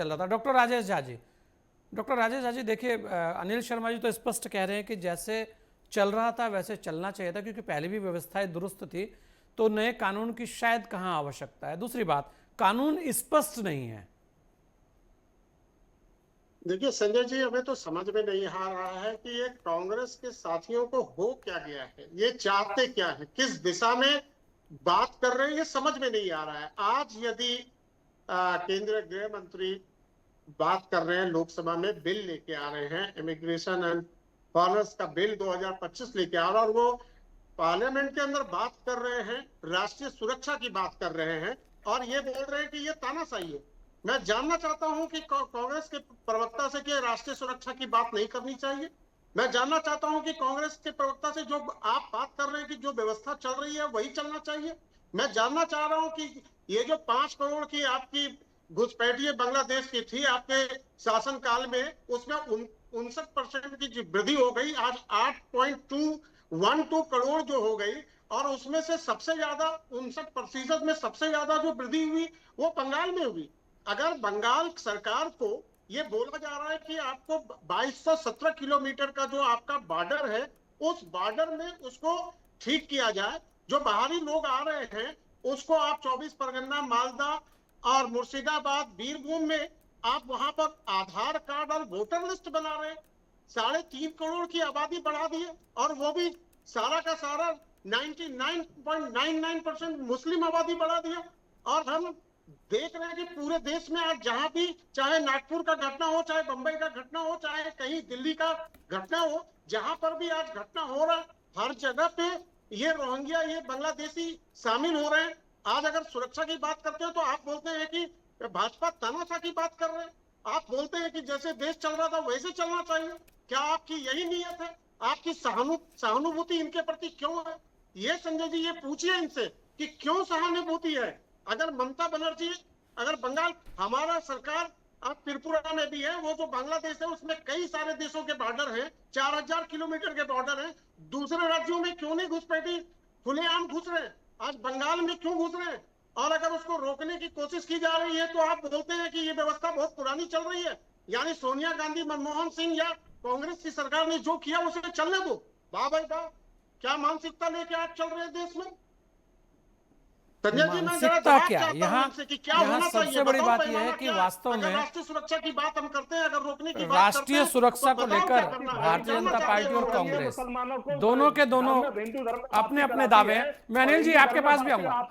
चल रहा था। डॉक्टर राजेश झा जी, डॉक्टर राजेश झा जी, देखिए अनिल शर्मा जी तो स्पष्ट कह रहे हैं कि जैसे चल रहा था वैसे चलना चाहिए था, क्योंकि पहले भी व्यवस्थाएं दुरुस्त थी, तो नए कानून की शायद कहां आवश्यकता है। दूसरी बात, कानून स्पष्ट नहीं है। देखिए संजय जी, हमें तो समझ में नहीं आ रहा है कि ये कांग्रेस के साथियों को हो क्या गया है, ये चाहते क्या है, किस दिशा में बात कर रहे हैं, ये समझ में नहीं आ रहा है। आज यदि केंद्रीय गृह मंत्री बात कर रहे हैं, लोकसभा में बिल लेके आ रहे हैं, इमिग्रेशन एंड फॉरेनर्स का बिल 2025 लेके आ रहा है, और वो पार्लियामेंट के अंदर बात कर रहे हैं, राष्ट्रीय सुरक्षा की बात कर रहे हैं, और ये बोल रहे हैं कि ये तानाशाही है। मैं जानना चाहता हूं कि कांग्रेस के प्रवक्ता से कि राष्ट्रीय सुरक्षा की बात नहीं करनी चाहिए। मैं जानना चाहता हूं कि कांग्रेस के प्रवक्ता से जो आप बात कर रहे हैं कि जो व्यवस्था चल रही है वही चलना चाहिए। मैं जानना चाह रहा हूं कि ये जो 5 करोड़ की आपकी घुसपैठिए बांग्लादेश की थी आपके शासनकाल में, उसमें 59% की जो वृद्धि हो गई, आज 8.212 करोड़ जो हो गई, और उसमें से सबसे ज्यादा 59% में सबसे ज्यादा जो वृद्धि हुई वो बंगाल में हुई। अगर बंगाल सरकार को ये बोला जा रहा है कि आपको 2217 किलोमीटर का जो आपका बॉर्डर है, उस बॉर्डर में उसको ठीक किया जाए, जो बाहरी लोग आ रहे हैं उसको आप 24 परगना, मालदा और मुर्शिदाबाद, बीरभूम में आप वहां पर आधार कार्ड और वोटर लिस्ट बना रहे हैं। 3.5 करोड़ की आबादी बढ़ा दी है, और वो भी सारा का सारा 99.99% मुस्लिम आबादी बढ़ा दिया। और हम देख रहे हैं कि पूरे देश में आज जहां भी, चाहे नागपुर का घटना हो, चाहे बंबई का घटना हो, चाहे कहीं दिल्ली का घटना हो, जहां पर भी आज घटना हो रहा है, हर जगह पे ये रोहिंग्या, ये बांग्लादेशी शामिल हो रहे हैं। आज अगर सुरक्षा की बात करते हैं तो आप बोलते हैं कि भाजपा तानाशाह की बात कर रहे हैं। आप बोलते हैं कि जैसे देश चल रहा था वैसे चलना चाहिए। क्या आपकी यही नीयत है? आपकी सहानुभूति इनके प्रति क्यों है? ये संजय जी, ये पूछिए इनसे कि क्यों सहानुभूति है। अगर ममता बनर्जी, अगर बंगाल, हमारा सरकार अब त्रिपुरा में भी है, वो जो बांग्लादेश है उसमें कई सारे देशों के बॉर्डर हैं, 4000 किलोमीटर के बॉर्डर हैं। दूसरे राज्यों में क्यों नहीं घुसपैठी, खुलेआम घुस रहे हैं। आज बंगाल में क्यों घुस रहे हैं? और अगर उसको रोकने की कोशिश की जा रही है तो आप बोलते हैं कि ये व्यवस्था बहुत पुरानी चल रही है। यानी सोनिया गांधी, मनमोहन सिंह या कांग्रेस की सरकार ने जो किया उसे चलने दो। वाह भाई वाह, क्या मानसिकता लेके आज चल रहे हैं देश में। संजय जी, मैं जरा मानसिकता जवाब क्या चाहता हूं यहाँ, इनसे कि क्या यहाँ होना चाहिए, सबसे बड़ी बताओ बात यह है पैमाना कि क्या है। वास्तव अगर में राष्ट्रीय सुरक्षा की बात हम करते हैं, अगर रोकने की बात करते राष्ट्रीय हैं सुरक्षा तो को बताओ लेकर क्या करना है। हम भारतीय जानना जनता चाहते पार्टी हैं और लोगों को। कांग्रेस मुसलमानों को दोनों के दोनों धर्म में, हिंदू धर्म में अपने बांटने अपने कराती दावे है। हैं। मैं और अनिल जी हिंदू आपके धर्म में पास भी आऊंगा। बांटने